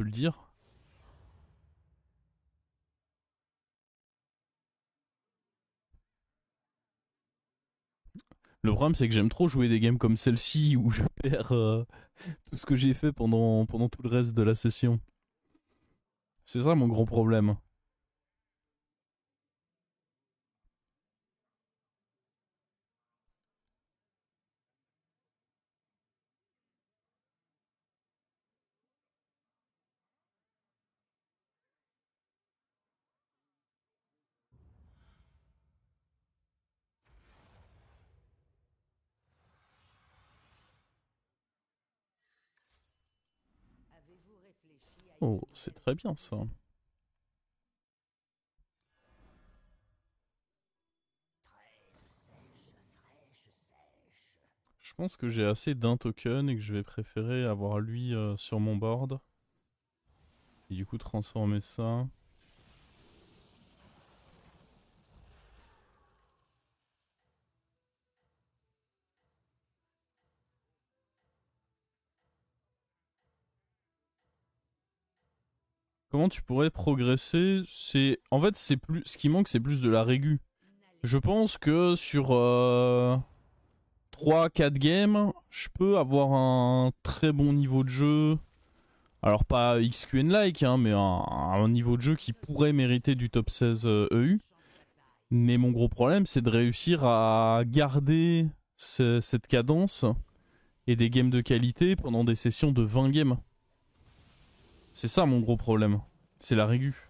le dire. Le problème, c'est que j'aime trop jouer des games comme celle-ci où je perds tout ce que j'ai fait pendant tout le reste de la session. C'est ça mon gros problème. Oh, c'est très bien ça. Je pense que j'ai assez d'un token et que je vais préférer avoir lui sur mon board. Et du coup transformer ça. Comment tu pourrais progresser? C'est en fait c'est plus ce qui manque, c'est plus de la régu. Je pense que sur 3-4 games, je peux avoir un très bon niveau de jeu. Alors pas XQN-like, hein, mais un niveau de jeu qui pourrait mériter du top 16 EU. Mais mon gros problème, c'est de réussir à garder cette cadence et des games de qualité pendant des sessions de 20 games. C'est ça mon gros problème. C'est la régu.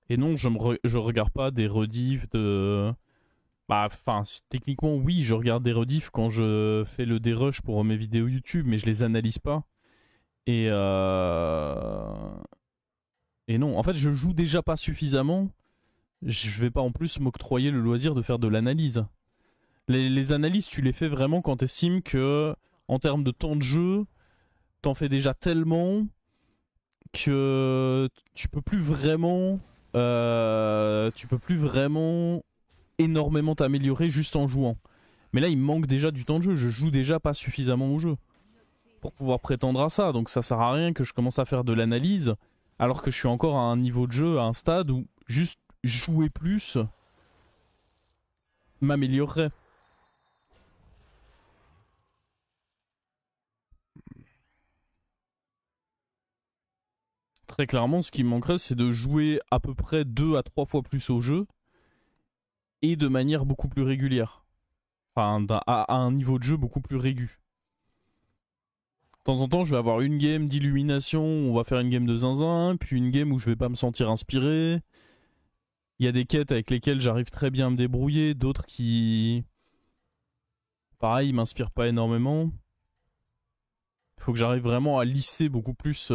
Et non, je regarde pas des rediffs de... Bah, enfin, techniquement, oui, je regarde des rediffs quand je fais le dérush pour mes vidéos YouTube, mais je les analyse pas. Et, et non, en fait, je joue déjà pas suffisamment. Je vais pas en plus m'octroyer le loisir de faire de l'analyse. Les analyses, tu les fais vraiment quand t'estimes que, en termes de temps de jeu, t'en fais déjà tellement que tu peux plus vraiment énormément t'améliorer juste en jouant. Mais là, il me manque déjà du temps de jeu. Je joue déjà pas suffisamment au jeu pour pouvoir prétendre à ça. Donc ça sert à rien que je commence à faire de l'analyse alors que je suis encore à un niveau de jeu, à un stade où juste jouer plus m'améliorerait. Très clairement, ce qui me manquerait, c'est de jouer à peu près 2 à 3 fois plus au jeu et de manière beaucoup plus régulière. Enfin, à un niveau de jeu beaucoup plus régu. De temps en temps, je vais avoir une game d'illumination, on va faire une game de zinzin, puis une game où je vais pas me sentir inspiré. Il y a des quêtes avec lesquelles j'arrive très bien à me débrouiller, d'autres qui, pareil, m'inspirent pas énormément. Il faut que j'arrive vraiment à lisser beaucoup plus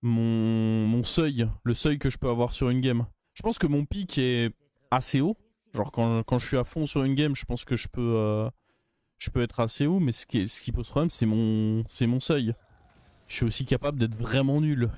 mon seuil, le seuil que je peux avoir sur une game. Je pense que mon pic est assez haut. Genre quand je suis à fond sur une game, je pense que je peux être assez haut, mais ce qui pose problème, c'est mon seuil. Je suis aussi capable d'être vraiment nul.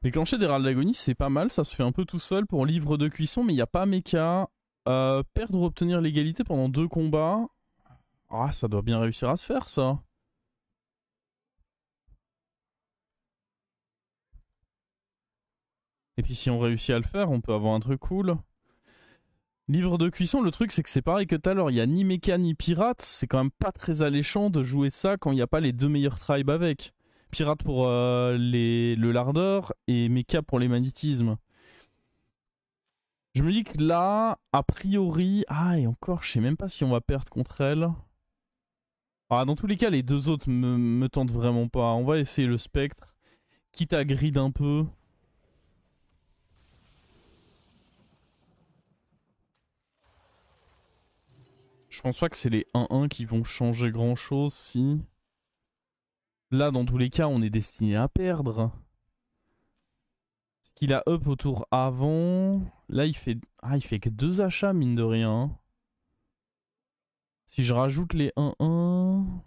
Déclencher des râles d'agonie, c'est pas mal, ça se fait un peu tout seul pour livre de cuisson, mais il n'y a pas méca. Perdre ou obtenir l'égalité pendant 2 combats. Ah, ça doit bien réussir à se faire, ça. Et puis si on réussit à le faire, on peut avoir un truc cool. Livre de cuisson, le truc c'est que c'est pareil que tout à l'heure, il n'y a ni méca ni pirate, c'est quand même pas très alléchant de jouer ça quand il n'y a pas les deux meilleurs tribes avec. Pirate pour le lardeur et méca pour les magnétismes. Je me dis que là, a priori... Ah, et encore, je sais même pas si on va perdre contre elle. Ah, dans tous les cas, les deux autres me tentent vraiment pas. On va essayer le spectre, quitte à grid un peu. Je pense pas que c'est les 1-1 qui vont changer grand chose si... Là, dans tous les cas, on est destiné à perdre. Qu'il a up au tour avant. Là, il fait. Ah, il fait que 2 achats, mine de rien. Si je rajoute les 1-1.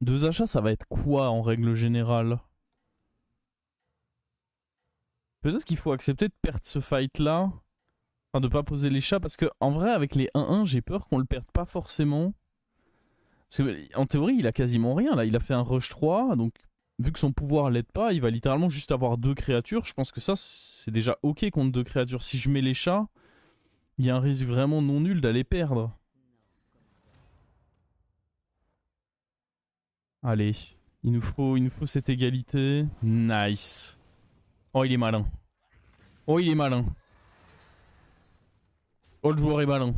2 achats, ça va être quoi en règle générale? Peut-être qu'il faut accepter de perdre ce fight-là. Enfin, de pas poser les chats, parce que en vrai, avec les 1-1, j'ai peur qu'on le perde pas forcément. Parce que, en théorie, il a quasiment rien là. Il a fait un rush 3, donc vu que son pouvoir l'aide pas, il va littéralement juste avoir 2 créatures. Je pense que ça, c'est déjà ok contre 2 créatures. Si je mets les chats, il y a un risque vraiment non nul d'aller perdre. Allez, il nous faut cette égalité. Nice. Oh, il est malin. Oh, il est malin. Oh, le joueur est malin.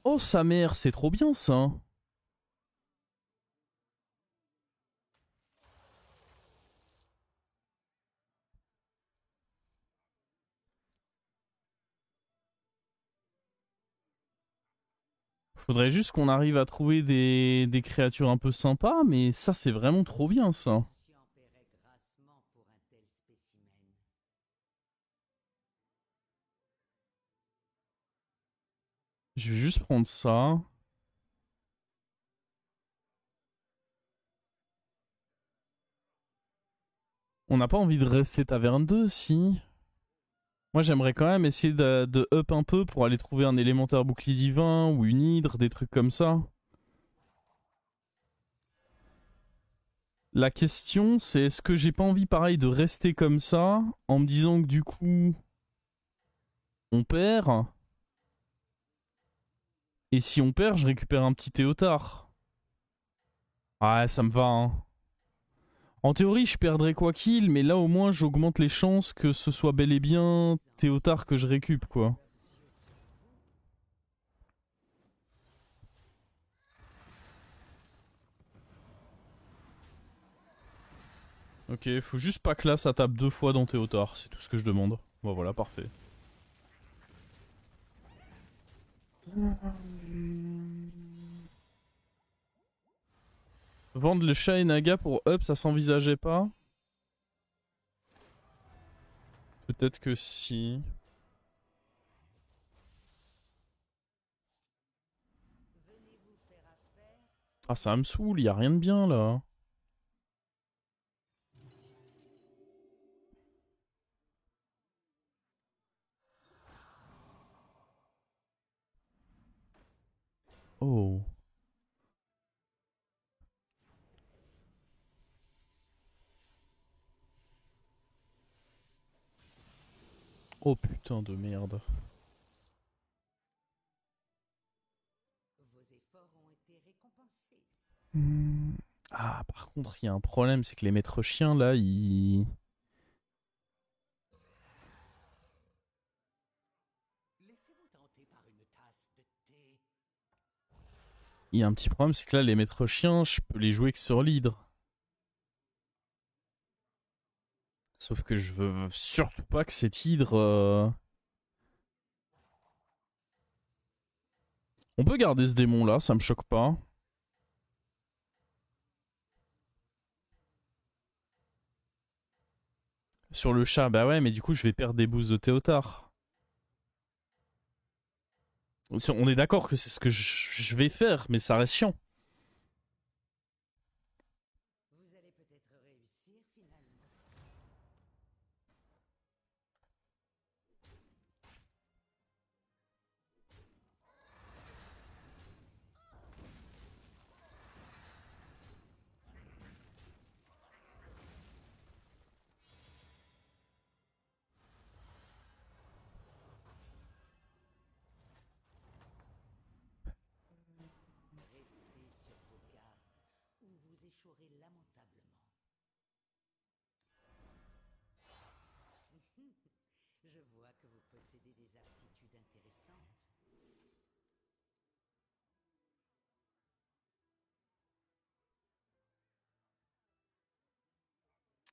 Oh, sa mère, c'est trop bien ça. Faudrait juste qu'on arrive à trouver des créatures un peu sympas, mais ça, c'est vraiment trop bien ça. Je vais juste prendre ça. On n'a pas envie de rester taverne 2, si. Moi, j'aimerais quand même essayer de up un peu pour aller trouver un élémentaire bouclier divin ou une hydre, des trucs comme ça. La question, c'est est-ce que j'ai pas envie, pareil, de rester comme ça en me disant que du coup, on perd. Et si on perd, je récupère un petit Théotard. Ouais, ça me va, hein. En théorie, je perdrais quoi qu'il, mais là au moins j'augmente les chances que ce soit bel et bien Théotard que je récup, quoi. Ok, faut juste pas que là ça tape 2 fois dans Théotard, c'est tout ce que je demande. Bon voilà, parfait. Vendre le chat et Naga pour up, ça s'envisageait pas? Peut-être que si. Ah, ça me saoule, y a rien de bien là. Oh. Oh putain de merde. Hmm. Ah, par contre, il y a un problème, c'est que les maîtres chiens là, ils. Il y a un petit problème, c'est que là, les maîtres chiens, je peux les jouer que sur l'hydre. Sauf que je veux surtout pas que cette hydre. On peut garder ce démon là, ça me choque pas. Sur le chat, bah ouais, mais du coup, je vais perdre des boosts de Théotard. On est d'accord que c'est ce que je vais faire, mais ça reste chiant.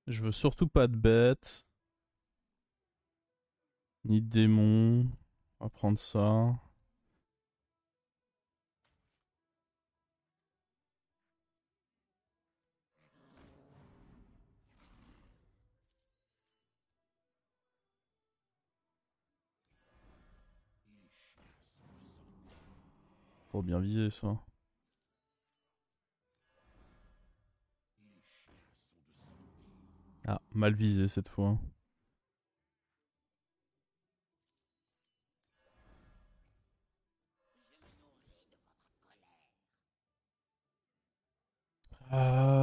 Je veux surtout pas de bêtes. Nid de démon. On va prendre ça. Pour bien viser ça. Ah, mal visé cette fois. Euh...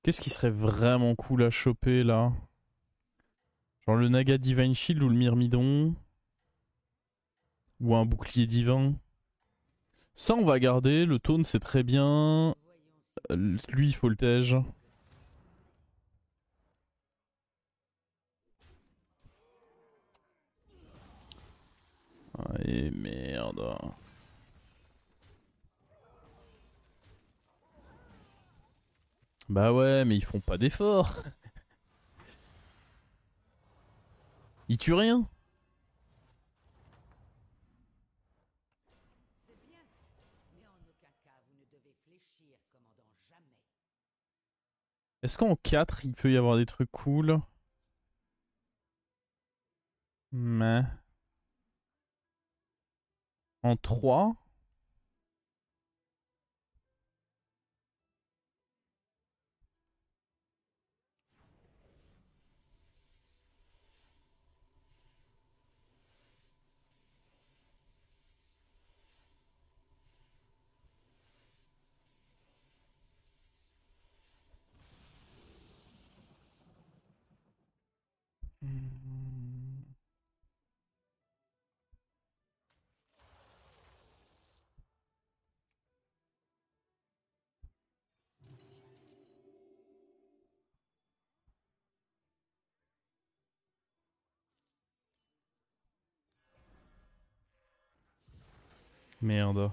Qu'est-ce qui serait vraiment cool à choper là? Genre le Naga Divine Shield ou le Myrmidon? Ou un bouclier divin? Ça on va garder, le taunt c'est très bien. Lui il faut le tège. Et merde. Bah ouais, mais ils font pas d'efforts. Ils tuent rien. Est-ce qu'en 4 il peut y avoir des trucs cool? Mais. En 3? Merde.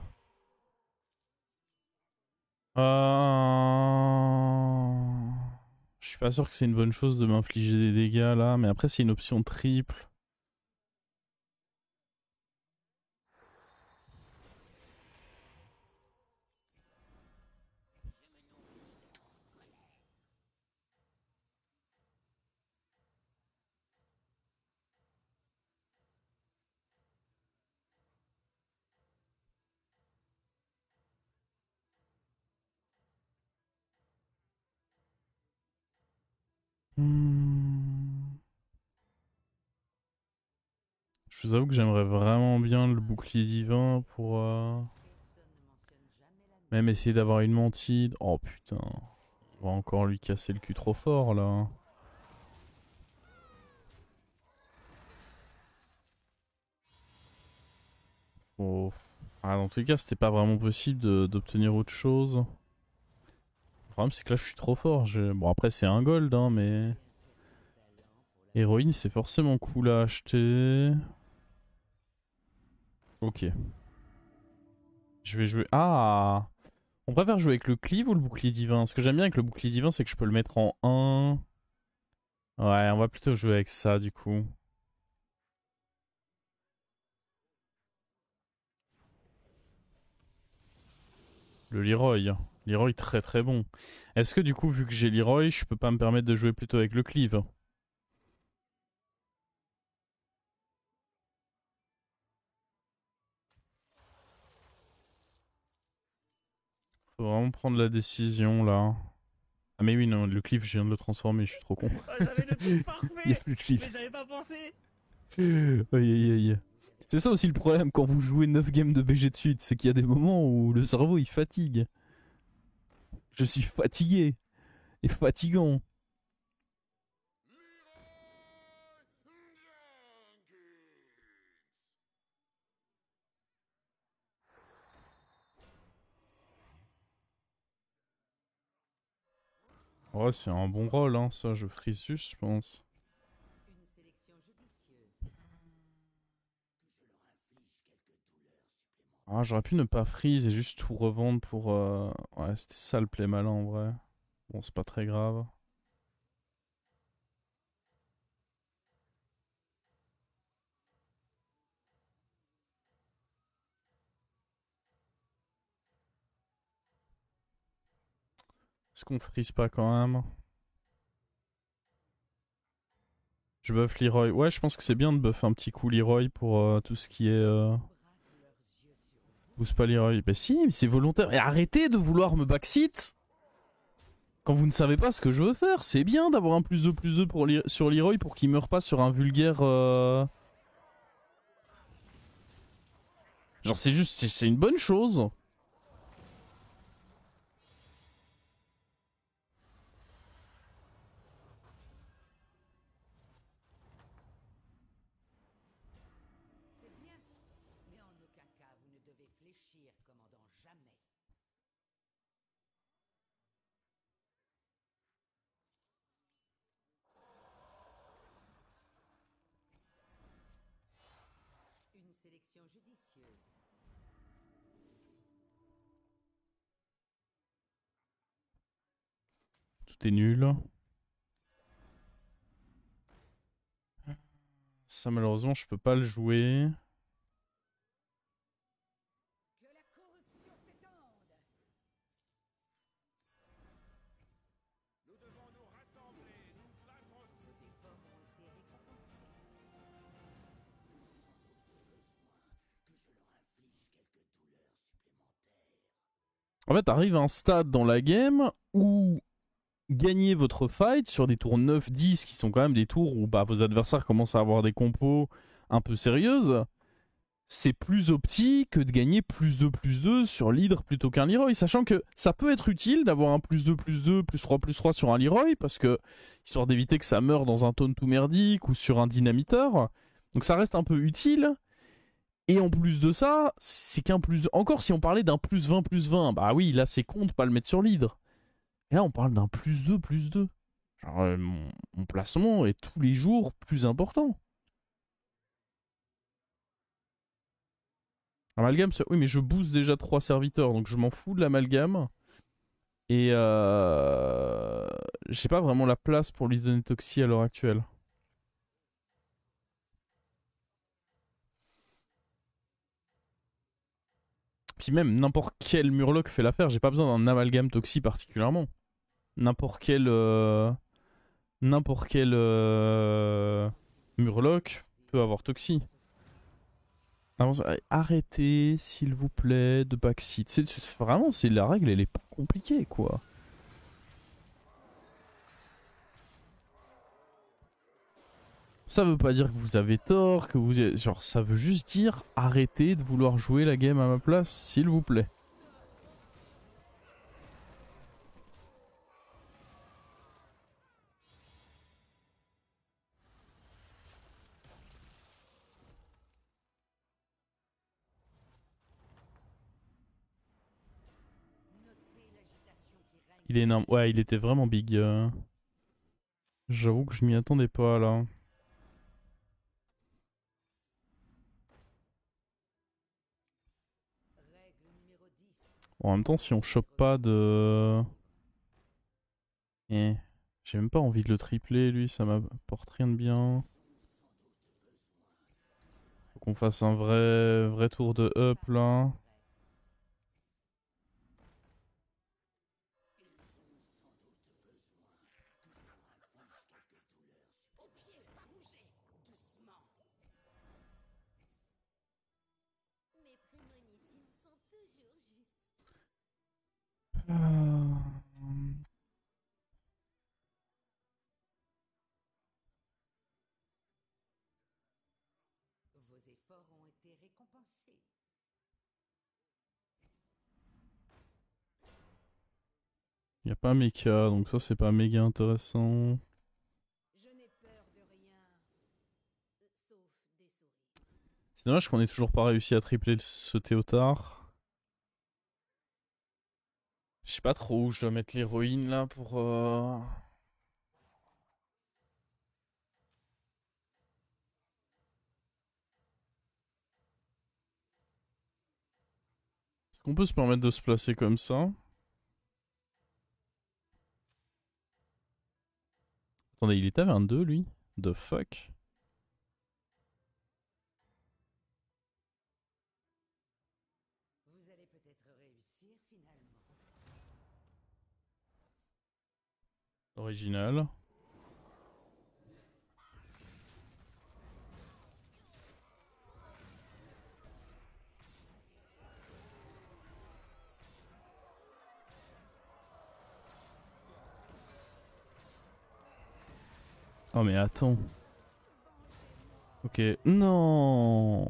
Je suis pas sûr que c'est une bonne chose de m'infliger des dégâts là, mais après c'est une option triple. Hmm. Je vous avoue que j'aimerais vraiment bien le bouclier divin pour même essayer d'avoir une mantide. Oh putain, on va encore lui casser le cul trop fort là. Oh. Ah, dans tous les cas, c'était pas vraiment possible d'obtenir autre chose. Le problème, c'est que là, je suis trop fort. Bon, après, c'est un gold, hein, mais. Héroïne, c'est forcément cool à acheter. Ok. Je vais jouer. Ah! On préfère jouer avec le cleave ou le bouclier divin? Ce que j'aime bien avec le bouclier divin, c'est que je peux le mettre en 1. Ouais, on va plutôt jouer avec ça, du coup. Le Leroy. Leroy, très très bon. Est-ce que, du coup, vu que j'ai Leroy, je peux pas me permettre de jouer plutôt avec le cleave? Faut vraiment prendre la décision, là. Ah mais oui, non, le cliff, je viens de le transformer, je suis trop con. Oh, j'avais le truc Il y a parfait, plus de cliff. mais j'avais pas pensé. Aïe aïe aïe. C'est ça aussi le problème quand vous jouez 9 games de BG de suite, c'est qu'il y a des moments où le cerveau il fatigue. Je suis fatigué et fatigant. Ouais, c'est un bon rôle, hein, ça, je frise juste, je pense. Ah, j'aurais pu ne pas freeze et juste tout revendre pour... Ouais, c'était ça le play malin en vrai. Bon, c'est pas très grave. Est-ce qu'on freeze pas quand même? Je buff Leroy. Ouais, je pense que c'est bien de buff un petit coup Leroy pour tout ce qui est... Boost pas Leroy. Bah si, mais c'est volontaire. Et arrêtez de vouloir me backseat quand vous ne savez pas ce que je veux faire. C'est bien d'avoir un plus 2 pour sur Leroy pour qu'il meure pas sur un vulgaire... Genre c'est juste... C'est une bonne chose. Tout est nul. Ça malheureusement je peux pas le jouer. En fait, arrive un stade dans la game où gagner votre fight sur des tours 9-10 qui sont quand même des tours où bah, vos adversaires commencent à avoir des compos un peu sérieuses, c'est plus opti que de gagner plus 2 sur l'hydre plutôt qu'un Leroy. Sachant que ça peut être utile d'avoir un plus 2, +3 sur un Leroy, parce que histoire d'éviter que ça meure dans un taunt tout merdique ou sur un dynamiteur. Donc ça reste un peu utile. Et en plus de ça, c'est qu'un plus... Encore si on parlait d'un plus 20, bah oui, là c'est con de pas le mettre sur l'hydre. Et là on parle d'un plus 2. Genre mon placement est tous les jours plus important. Amalgame, oui mais je booste déjà 3 serviteurs, donc je m'en fous de l'amalgame. Et j'ai pas vraiment la place pour lui donner Toxie à l'heure actuelle. Puis même, n'importe quel Murloc fait l'affaire, j'ai pas besoin d'un amalgame Toxie particulièrement. N'importe quel... n'importe quel Murloc peut avoir Toxie. Arrêtez, s'il vous plaît, de backseat. Vraiment, c'est la règle, elle est pas compliquée, quoi. Ça veut pas dire que vous avez tort, que vous... Genre, ça veut juste dire arrêtez de vouloir jouer la game à ma place, s'il vous plaît. Il est énorme. Ouais, il était vraiment big. J'avoue que je m'y attendais pas, là. Bon, en même temps, si on chope pas de... Eh, j'ai même pas envie de le tripler, lui, ça m'apporte rien de bien. Faut qu'on fasse un vrai tour de up, là. Euh, Y a pas Mecha, donc ça c'est pas méga intéressant. C'est dommage qu'on ait toujours pas réussi à tripler ce Théotard. Je sais pas trop où je dois mettre l'héroïne là pour... Est-ce qu'on peut se permettre de se placer comme ça? Attendez, il est à 22 lui? The fuck? Vous allez peut-être réussir finalement. Original. Oh mais attends. Ok. Non.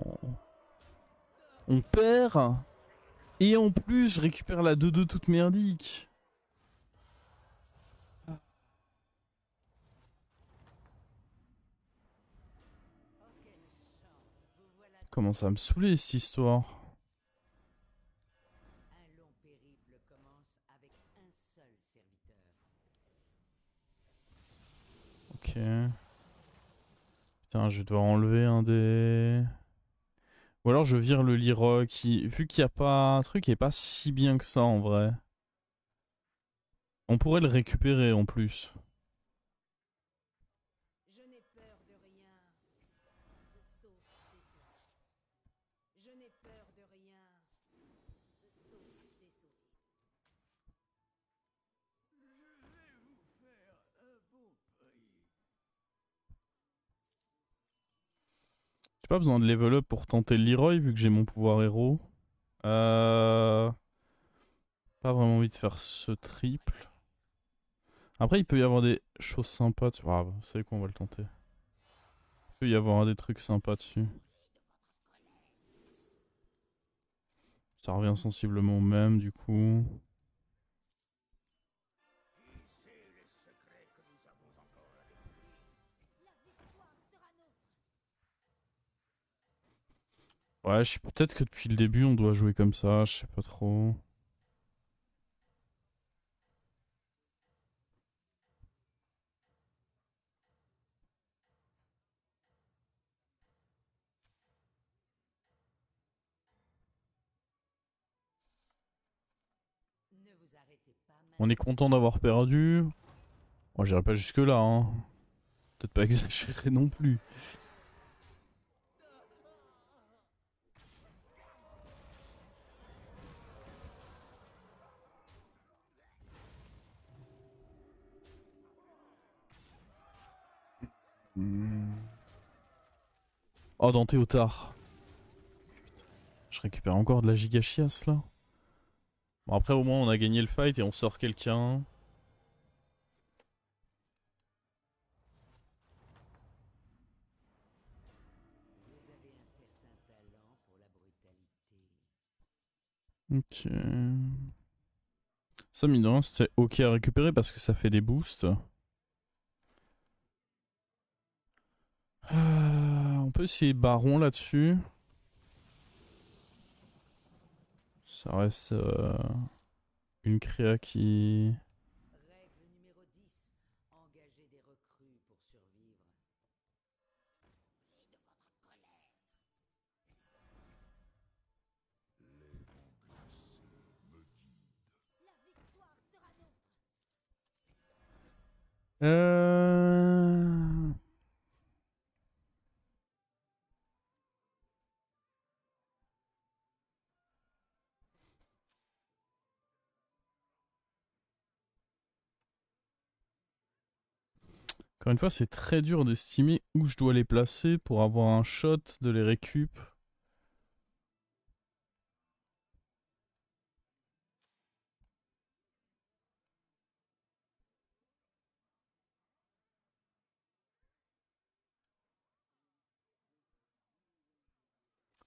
On perd. Et en plus, je récupère la 2-2 toute merdique. Oh, quelle chance! Vous voilà Comment ça me saouler cette histoire. un long périple commence avec un seul serviteur. Ok. Putain, je vais devoir enlever un des... Ou alors je vire le Leroy qui... Vu qu'il n'y a pas un truc qui est pas si bien que ça en vrai. On pourrait le récupérer en plus. Je n'ai peur de rien. Sauf des souris. Je n'ai peur de rien. Sauf des souris. J'ai pas besoin de level up pour tenter le Leroy vu que j'ai mon pouvoir héros. Euh... Pas vraiment envie de faire ce triple. Après, il peut y avoir des choses sympas. Ah, vous savez quoi, on va le tenter. Il peut y avoir des trucs sympas dessus. Ça revient sensiblement au même du coup. Ouais, peut-être que depuis le début on doit jouer comme ça, je sais pas trop. Ne vous arrêtez pas On est maintenant. content d'avoir perdu. Moi j'irai pas jusque là, hein. Peut-être pas exagérer non plus. Oh, dans Théotard. Je récupère encore de la giga chiasse là. Bon, après, au moins, on a gagné le fight et on sort quelqu'un. Vous avez un certain talent pour la brutalité. Ok. Ça, mine de rien, c'était ok à récupérer parce que ça fait des boosts. On peut essayer Baron là-dessus. Ça reste une créa qui... Règle numéro 10. Engagez des recrues pour survivre. Euh... Encore une fois, c'est très dur d'estimer où je dois les placer pour avoir un shot de les récup.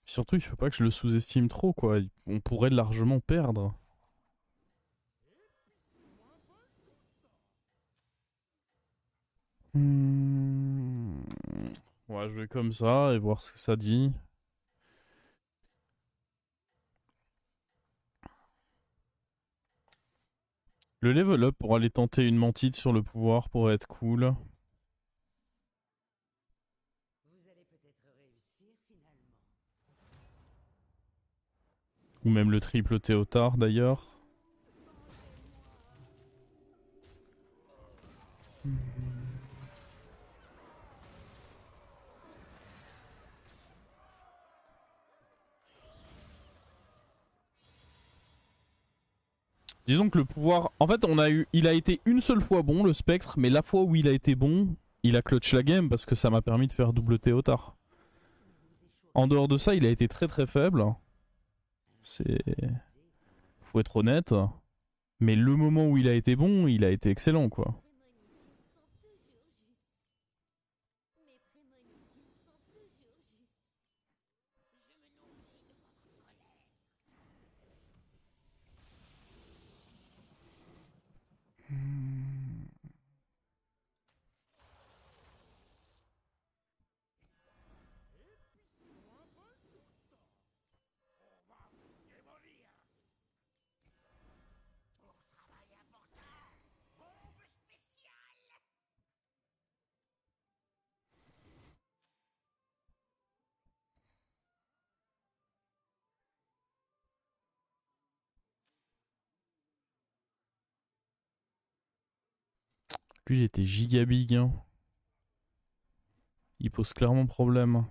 Surtout, il faut pas que je le sous-estime trop, quoi. On pourrait largement perdre. Hmm. On va jouer comme ça et voir ce que ça dit. Le level up pour aller tenter une mantide sur le pouvoir pourrait être cool. Vous allez peut-être réussir finalement. Ou même le triple Théotard d'ailleurs. Disons que le pouvoir... En fait, il a été une seule fois bon, le spectre, mais la fois où il a été bon, il a clutch la game parce que ça m'a permis de faire double Théotard. En dehors de ça, il a été très très faible. C'est... Faut être honnête. Mais le moment où il a été bon, il a été excellent, quoi. Lui, il était giga big, hein. Il pose clairement problème.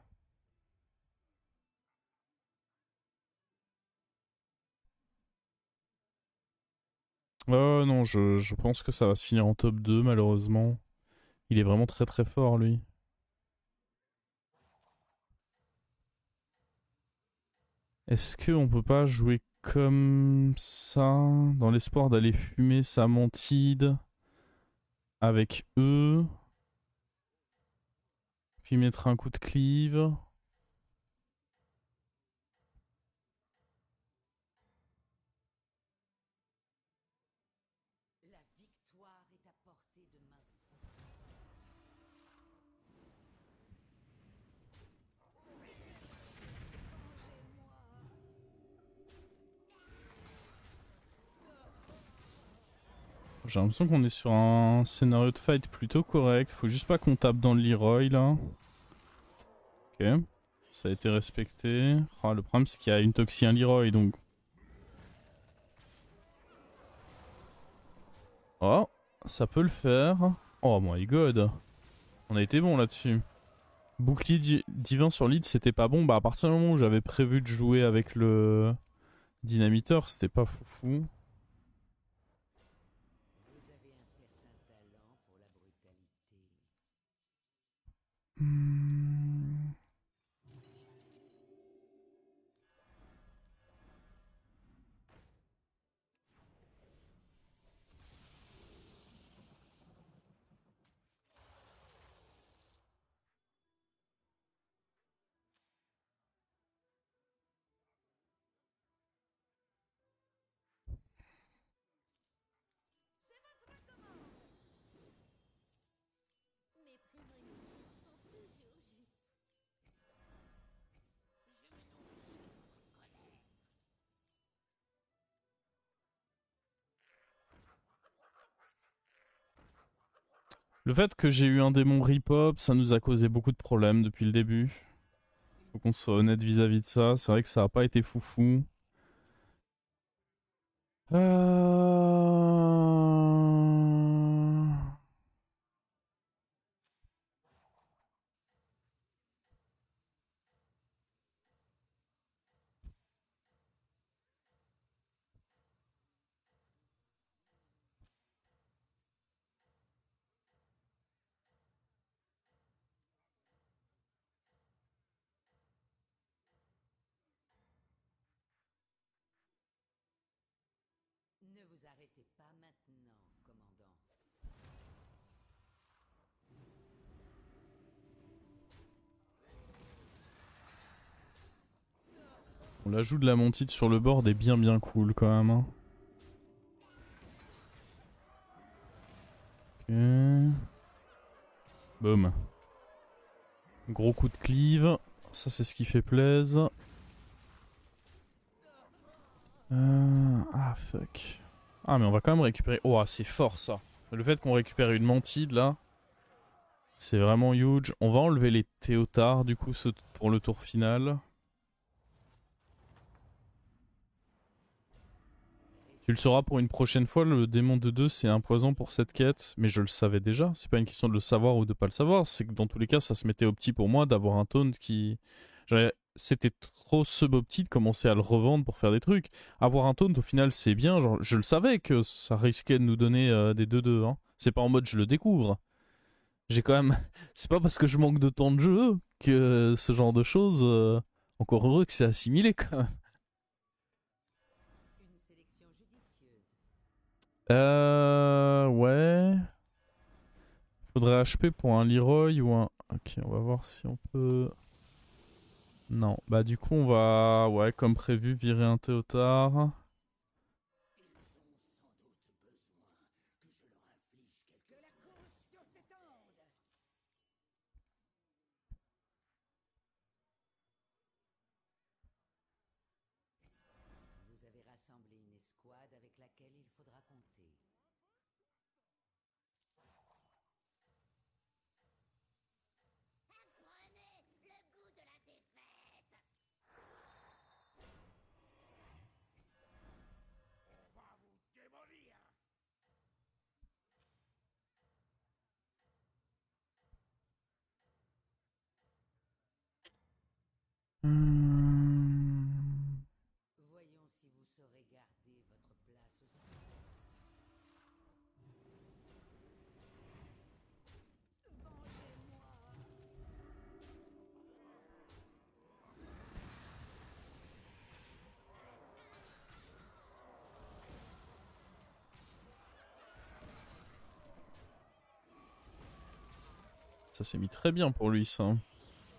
Oh non, je pense que ça va se finir en top 2, malheureusement. Il est vraiment très très fort, lui. Est-ce qu'on peut pas jouer comme ça, dans l'espoir d'aller fumer sa mantide avec eux, puis mettre un coup de cleave? La victoire est à portée de main. J'ai l'impression qu'on est sur un scénario de fight plutôt correct. Faut juste pas qu'on tape dans le Leroy là. Ok. Ça a été respecté. Ah, le problème c'est qu'il y a une Toxie, un Leroy donc. Oh, ça peut le faire. Oh my god. On a été bon là-dessus. Bouclier divin sur lead c'était pas bon. Bah à partir du moment où j'avais prévu de jouer avec le dynamiteur, c'était pas foufou. Vous avez un certain talent pour la brutalité. Hmm. Mes prémonitions sont toujours justes. Le fait que j'ai eu un démon rip-hop, ça nous a causé beaucoup de problèmes depuis le début. Faut qu'on soit honnête vis-à-vis de ça. C'est vrai que ça a pas été foufou. Euh... Ne vous arrêtez pas maintenant, commandant. L'ajout de la montide sur le board est bien cool quand même. Hein. Ok. Boum. Gros coup de cleave. Ça c'est ce qui fait plaisir. Ah fuck. Ah mais on va quand même récupérer... Oh c'est fort ça. Le fait qu'on récupère une mantide là, c'est vraiment huge. On va enlever les Théotards du coup pour le tour final. Tu le sauras pour une prochaine fois, le démon de 2 c'est un poison pour cette quête. Mais je le savais déjà, c'est pas une question de le savoir ou de pas le savoir. C'est que dans tous les cas ça se mettait au petit pour moi d'avoir un taunt qui... C'était trop subopti de commencer à le revendre pour faire des trucs. Avoir un taunt au final c'est bien, genre, je le savais que ça risquait de nous donner des 2-2. Hein. C'est pas en mode je le découvre. J'ai quand même... C'est pas parce que je manque de temps de jeu que ce genre de choses... Encore heureux que c'est assimilé quand même. Une sélection judicieuse. Ouais. Faudrait HP pour un Leroy ou un... Ok, on va voir si on peut... Non, bah du coup on va... Ouais, comme prévu, virer un Théotard. Que la corruption s'étende. Vous avez rassemblé une escouade avec laquelle il faudra compter. Voyons si vous saurez garder votre place au centre. Ça s'est mis très bien pour lui ça.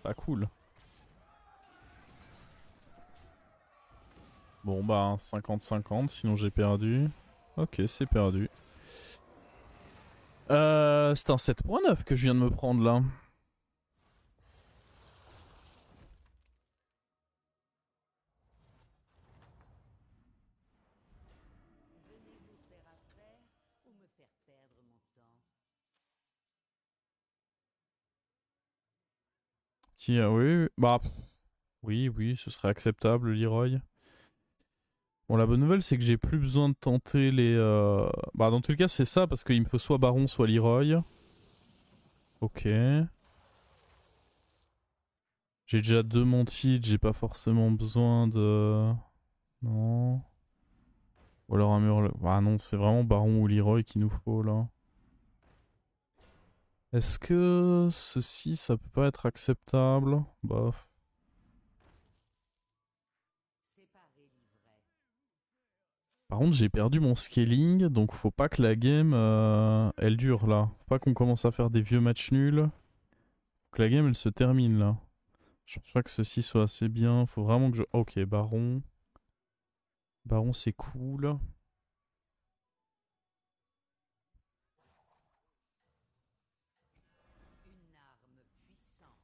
Pas cool. Bon bah 50-50, sinon j'ai perdu. Ok, c'est perdu. C'est un 7.9 que je viens de me prendre là. Venez vous faire affaire ou me faire perdre mon temps. Si, oui, bah... Oui, ce serait acceptable, Leroy. Bon, la bonne nouvelle, c'est que j'ai plus besoin de tenter les... Bah, dans tous les cas, c'est ça, parce qu'il me faut soit Baron, soit Leroy. Ok. J'ai déjà 2 Montides, j'ai pas forcément besoin de... Non. Ou alors un mur... Ah non, c'est vraiment Baron ou Leroy qu'il nous faut, là. Est-ce que ceci, ça peut pas être acceptable? Bof. Séparez l'ivraie. Par contre, j'ai perdu mon scaling, donc faut pas que la game, elle dure, là. Faut pas qu'on commence à faire des vieux matchs nuls. Faut que la game, elle se termine, là. Je pense pas que ceci soit assez bien. Faut vraiment que je... Ok, Baron. Baron, c'est cool. Une arme puissante.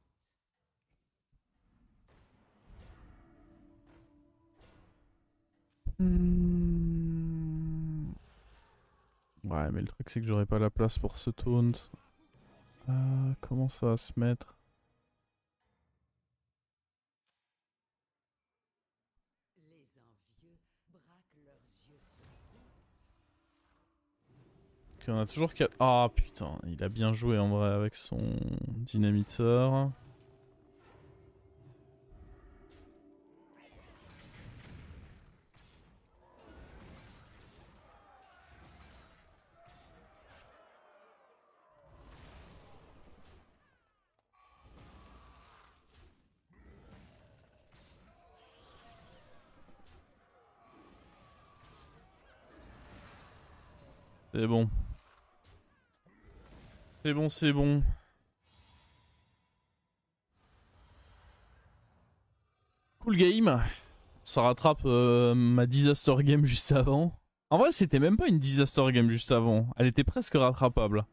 Ouais, mais le truc, c'est que j'aurais pas la place pour ce taunt. Comment ça va se mettre? Les envieux braquent leurs yeux sur vous. Ok, on a toujours 4... Ah putain, il a bien joué en vrai avec son dynamiteur. C'est bon. C'est bon, c'est bon. Cool game. Ça rattrape ma disaster game juste avant. En vrai, c'était même pas une disaster game juste avant. Elle était presque rattrapable.